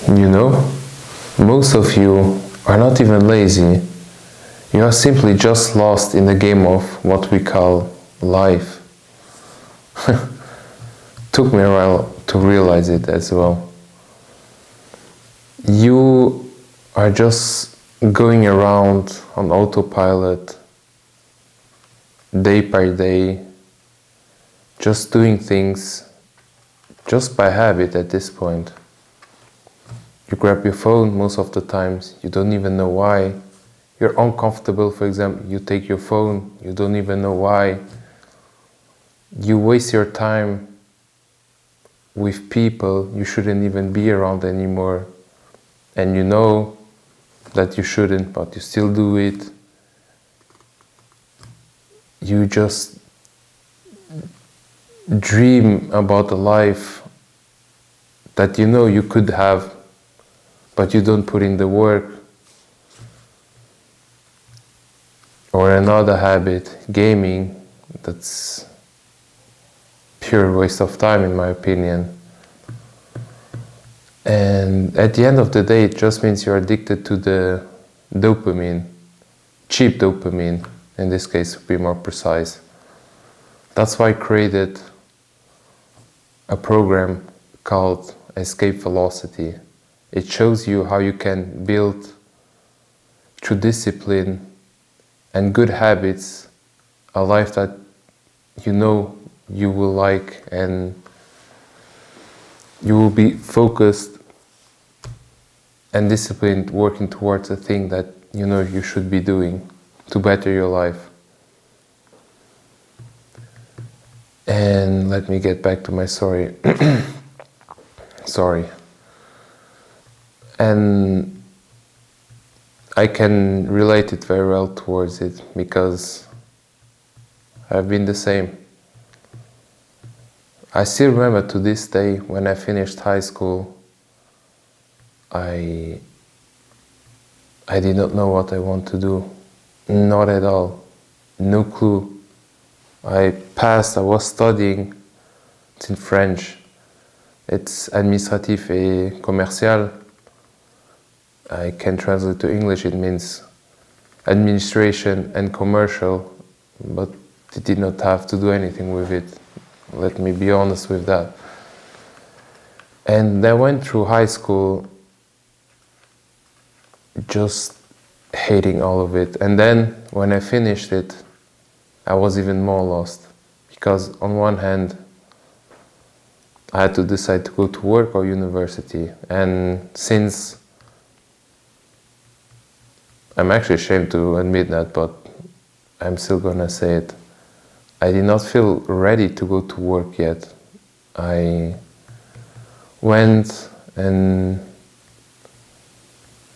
You know, most of you are not even lazy. You are simply just lost in the game of what we call life. Took me a while to realize it as well. You are just going around on autopilot, day by day, just doing things just by habit at this point. You grab your phone most of the times, you don't even know why. You're uncomfortable, for example, you take your phone, you don't even know why. You waste your time with people you shouldn't even be around anymore. And you know that you shouldn't, but you still do it. You just dream about a life that you know you could have, but you don't put in the work. Or another habit, gaming, that's pure waste of time in my opinion. And at the end of the day, it just means you're addicted to the dopamine, cheap dopamine, in this case to be more precise. That's why I created a program called Escape Velocity. It shows you how you can build, through discipline and good habits, a life that you know you will like, and you will be focused and disciplined working towards a thing that you know you should be doing to better your life. And let me get back to my story. Sorry. And I can relate it very well towards it because I've been the same. I still remember to this day when I finished high school, I did not know what I want to do. Not at all. No clue. I was studying, it's in French. It's administratif et commercial. I can translate to English, it means administration and commercial, but it did not have to do anything with it. Let me be honest with that. And I went through high school just hating all of it. And then when I finished it, I was even more lost. Because on one hand, I had to decide to go to work or university. And since I'm actually ashamed to admit that, but I'm still gonna say it, I did not feel ready to go to work yet. I went and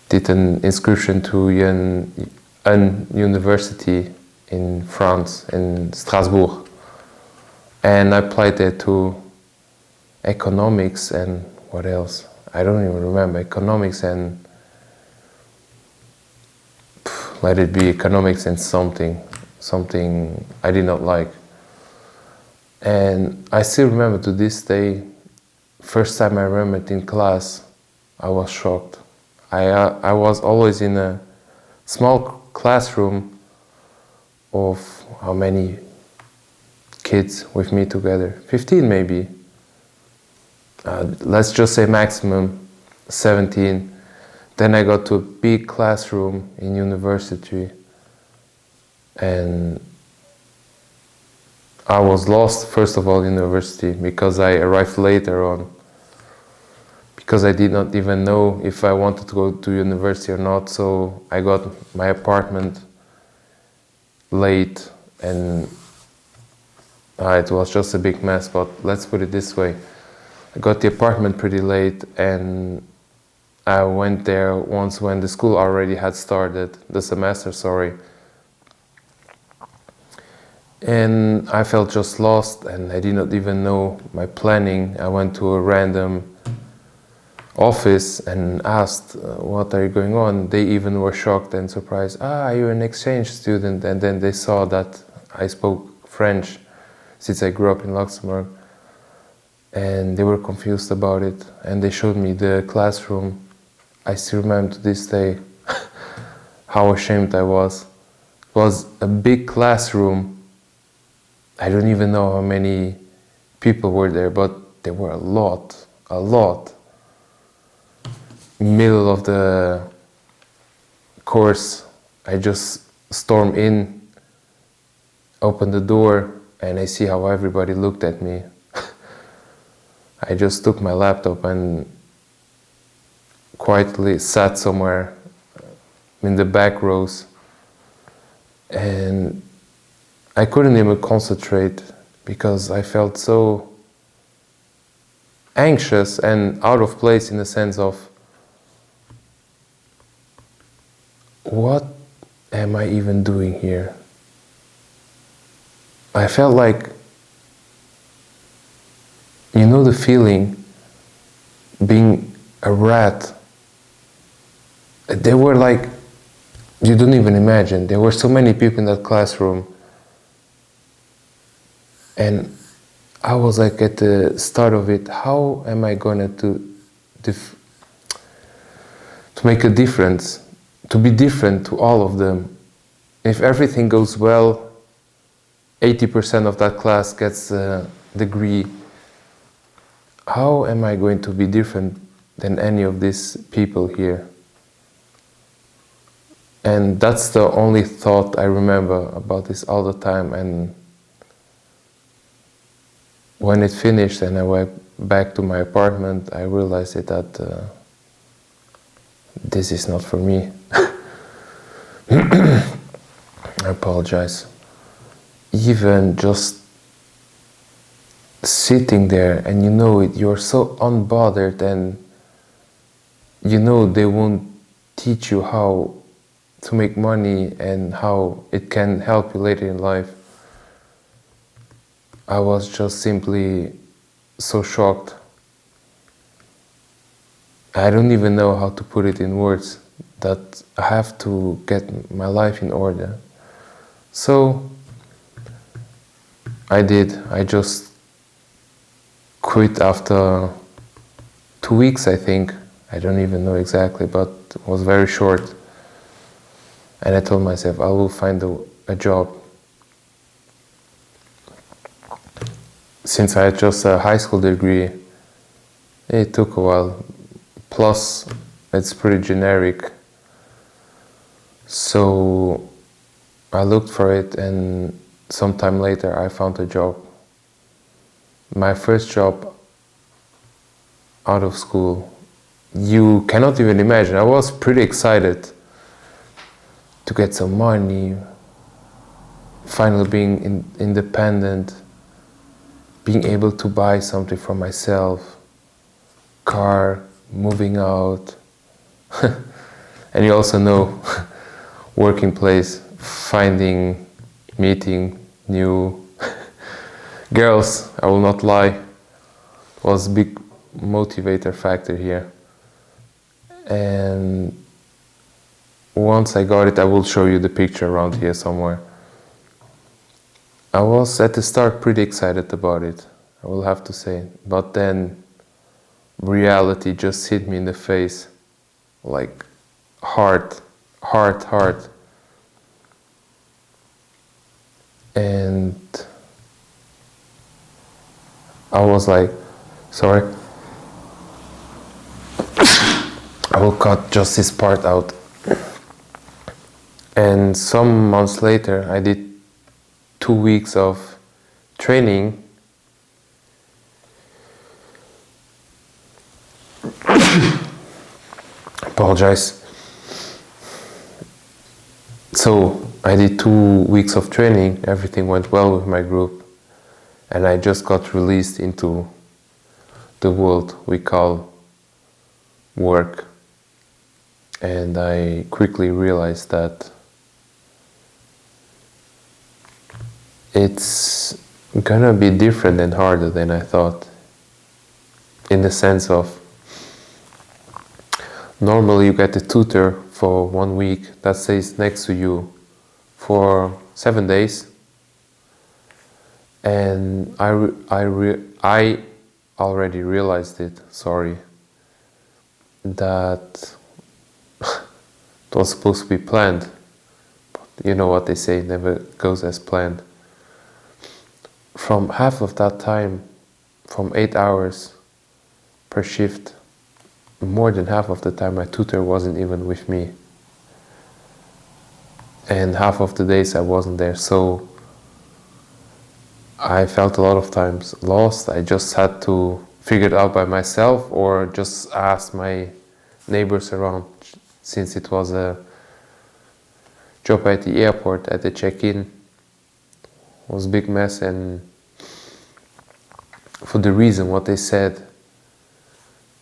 did an inscription to an university in France, in Strasbourg. And I applied there to economics and what else? I don't even remember. Economics and let it be economics and something I did not like. And I still remember to this day, first time I remember it in class, I was shocked. I was always in a small classroom of how many kids with me together? 15 maybe. Let's just say maximum 17. Then I got to a big classroom in university and I was lost, first of all, in university because I arrived later on. Because I did not even know if I wanted to go to university or not, so I got my apartment late and it was just a big mess, but let's put it this way. I got the apartment pretty late and I went there once when the school already had started, the semester, sorry. And I felt just lost and I did not even know my planning. I went to a random office and asked, what are you going on? They even were shocked and surprised. You're an exchange student. And then they saw that I spoke French since I grew up in Luxembourg. and they were confused about it, and they showed me the classroom. I still remember to this day how ashamed I was. It was a big classroom. I don't even know how many people were there, but there were a lot. Middle of the course, I just stormed in, opened the door, and I see how everybody looked at me. I just took my laptop and quietly sat somewhere in the back rows, and I couldn't even concentrate because I felt so anxious and out of place, in the sense of, what am I even doing here? I felt like, you know, the feeling being a rat. There were like, you don't even imagine, there were so many people in that classroom, and I was like at the start of it, how am I gonna to make a difference, to be different to all of them? If everything goes well, 80% of that class gets a degree. How am I going to be different than any of these people here? And that's the only thought I remember about this all the time. And when it finished and I went back to my apartment, I realized that this is not for me. I apologize. Even just sitting there, and you know it, you're so unbothered, and you know they won't teach you how to make money and how it can help you later in life. I was just simply so shocked. I don't even know how to put it in words, that I have to get my life in order. So I did. I just quit after 2 weeks, I think. I don't even know exactly, but it was very short. And I told myself, I will find a job. Since I had just a high school degree, it took a while. Plus, it's pretty generic. So I looked for it, and sometime later I found a job. My first job out of school. You cannot even imagine. I was pretty excited to get some money, finally being independent, being able to buy something for myself, car, moving out. And you also know, working place, finding, meeting new girls, I will not lie, was a big motivator factor here. And once I got it, I will show you the picture around here somewhere. I was at the start pretty excited about it, I will have to say. But then reality just hit me in the face, like hard. And I was like, sorry, I will cut just this part out. And some months later, I did 2 weeks of training. Apologize. So I did 2 weeks of training, everything went well with my group, and I just got released into the world we call work. And I quickly realized that it's gonna be different and harder than I thought. In the sense of, normally you get a tutor for 1 week that stays next to you for 7 days, and I already realized it, sorry, that it was supposed to be planned. But you know what they say, never goes as planned. From half of that time, from 8 hours per shift, more than half of the time my tutor wasn't even with me. And half of the days I wasn't there, so I felt a lot of times lost. I just had to figure it out by myself or just ask my neighbors around, since it was a job at the airport at the check-in. It was a big mess, and for the reason what they said,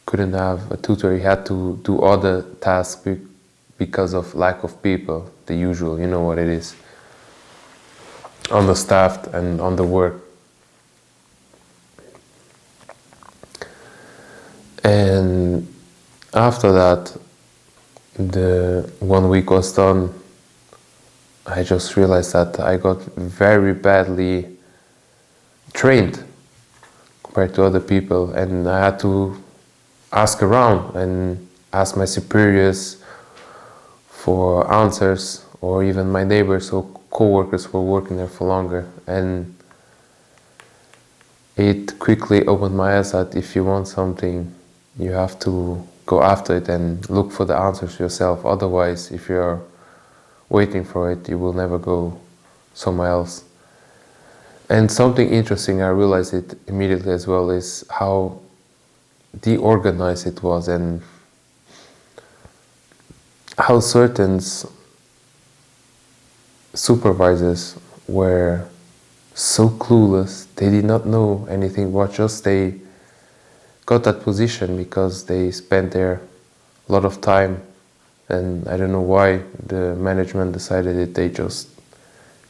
couldn't have a tutor, he had to do other tasks because of lack of people, the usual, you know what it is, understaffed and on the work. And after that, the 1 week was done, I just realized that I got very badly trained compared to other people, and I had to ask around and ask my superiors for answers, or even my neighbors or co-workers who were working there for longer. And it quickly opened my eyes that if you want something, you have to go after it and look for the answers yourself. Otherwise, if you're waiting for it, you will never go somewhere else. And something interesting, I realized it immediately as well, is how deorganized it was, and how certain supervisors were so clueless. They did not know anything, but just they got that position because they spent there a lot of time, and I don't know why the management decided it, they just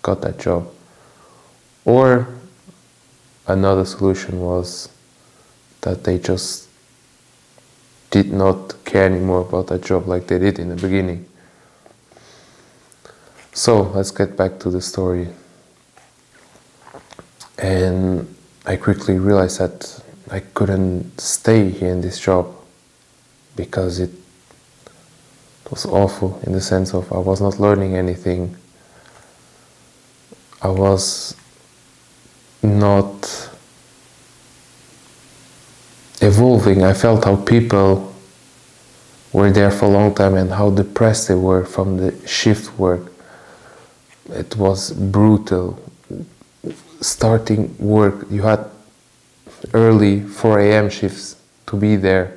got that job. Or another solution was that they just did not care anymore about that job like they did in the beginning. So let's get back to the story. And I quickly realized that I couldn't stay here in this job because it was awful, in the sense of I was not learning anything. I was not evolving. I felt how people were there for a long time and how depressed they were from the shift work. It was brutal. Starting work, you had early 4 a.m. shifts to be there.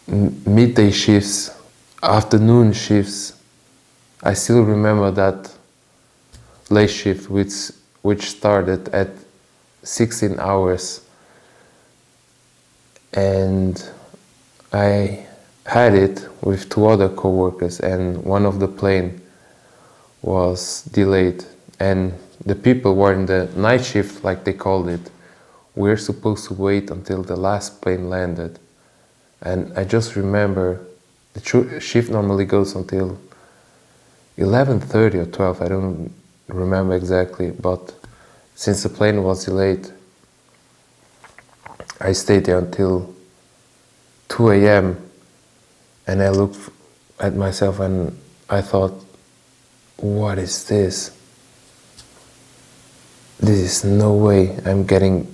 Midday shifts, afternoon shifts. I still remember that late shift which started at 16 hours, and I had it with 2 other co-workers, and one of the plane was delayed, and the people were in the night shift, like they called it. We're supposed to wait until the last plane landed, and I just remember the shift normally goes until 11:30 or 12, I don't remember exactly, but since the plane was delayed, I stayed there until 2 a.m. and I looked at myself and I thought, what is this? This is no way I'm getting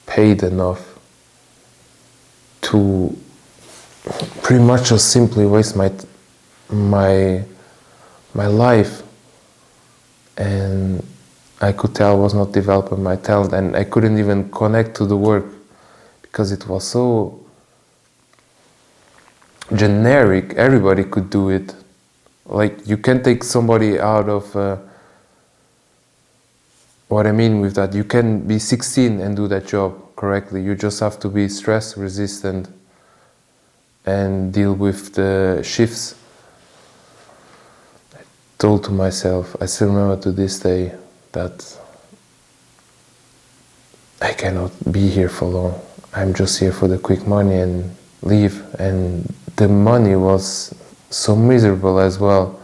paid enough to pretty much just simply waste my life. And I could tell I was not developing my talent, and I couldn't even connect to the work because it was so generic. Everybody could do it. Like, you can take somebody out of what I mean with that, you can be 16 and do that job correctly. You just have to be stress resistant and deal with the shifts. I told to myself, I still remember to this day, that I cannot be here for long. I'm just here for the quick money and leave. And the money was so miserable as well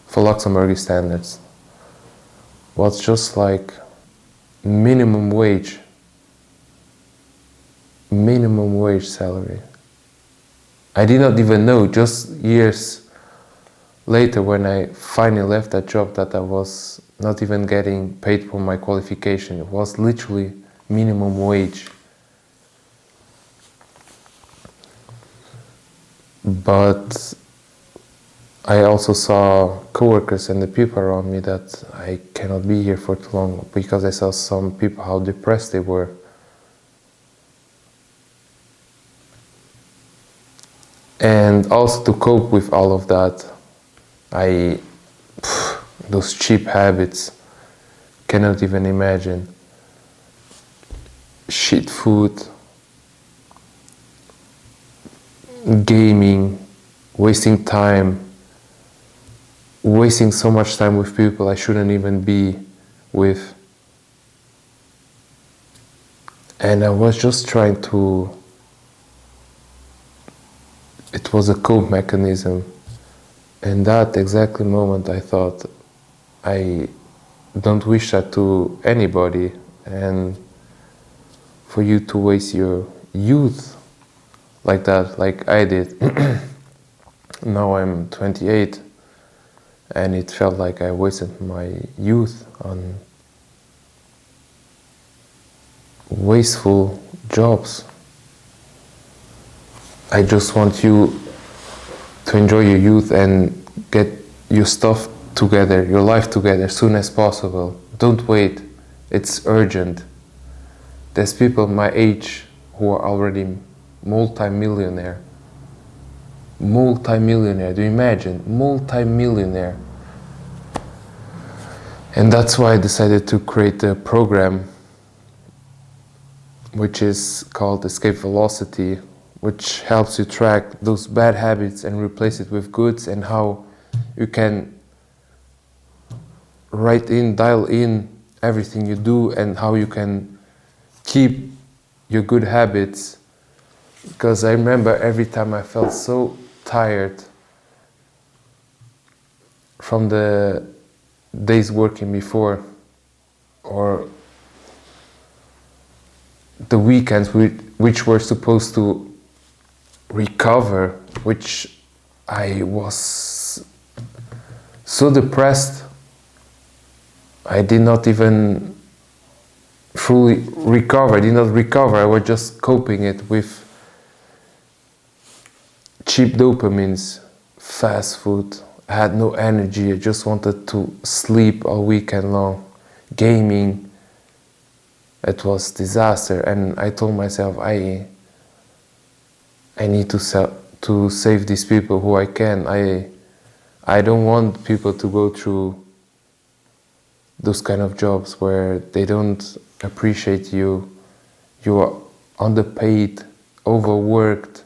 for Luxembourgish standards. Was just like minimum wage salary. I did not even know, just years later when I finally left that job, that I was not even getting paid for my qualification. It was literally minimum wage. But I also saw coworkers and the people around me that I cannot be here for too long, because I saw some people how depressed they were. And also to cope with all of that, those cheap habits, cannot even imagine. Shit food, gaming, wasting time, wasting so much time with people I shouldn't even be with. And I was just trying to, it was a cope mechanism. And that exactly moment I thought, I don't wish that to anybody, and for you to waste your youth like that, like I did. Now I'm 28, and it felt like I wasted my youth on wasteful jobs. I just want you to enjoy your youth and get your stuff together, your life together as soon as possible. Don't wait, it's urgent. There's people my age who are already multi-millionaire. Multi-millionaire, do you imagine? Multi-millionaire. And that's why I decided to create a program which is called Escape Velocity, which helps you track those bad habits and replace it with goods, and how you can dial in everything you do, and how you can keep your good habits. Because I remember every time I felt so tired from the days working before, or the weekends which were supposed to recover, which I was so depressed, I did not even fully recover. I was just coping it with cheap dopamines, fast food. I had no energy, I just wanted to sleep all weekend long. Gaming, it was disaster, and I told myself I need to save these people who I can. I don't want people to go through those kind of jobs where they don't appreciate you, you are underpaid, overworked.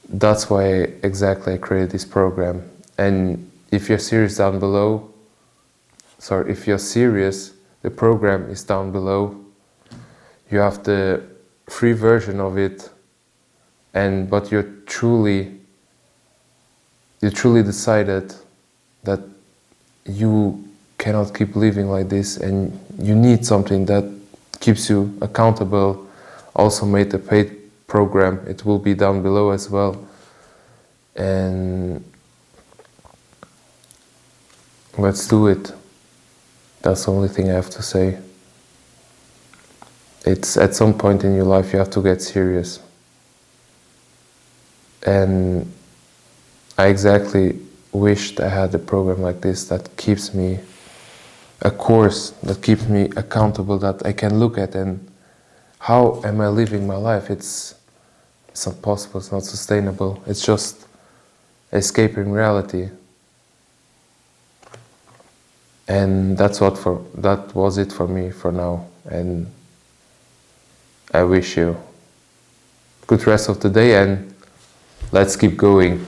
That's why exactly I created this program. And if you're serious, the program is down below. You have the free version of it, but you truly decided that you cannot keep living like this, and you need something that keeps you accountable. Also made a paid program, it will be down below as well. And let's do it. That's the only thing I have to say. It's at some point in your life you have to get serious. And I exactly wished I had a program like this that keeps me, a course that keeps me accountable, that I can look at and how am I living my life? It's not possible, it's not sustainable. It's just escaping reality. And that was it for me for now. And I wish you good rest of the day, and let's keep going.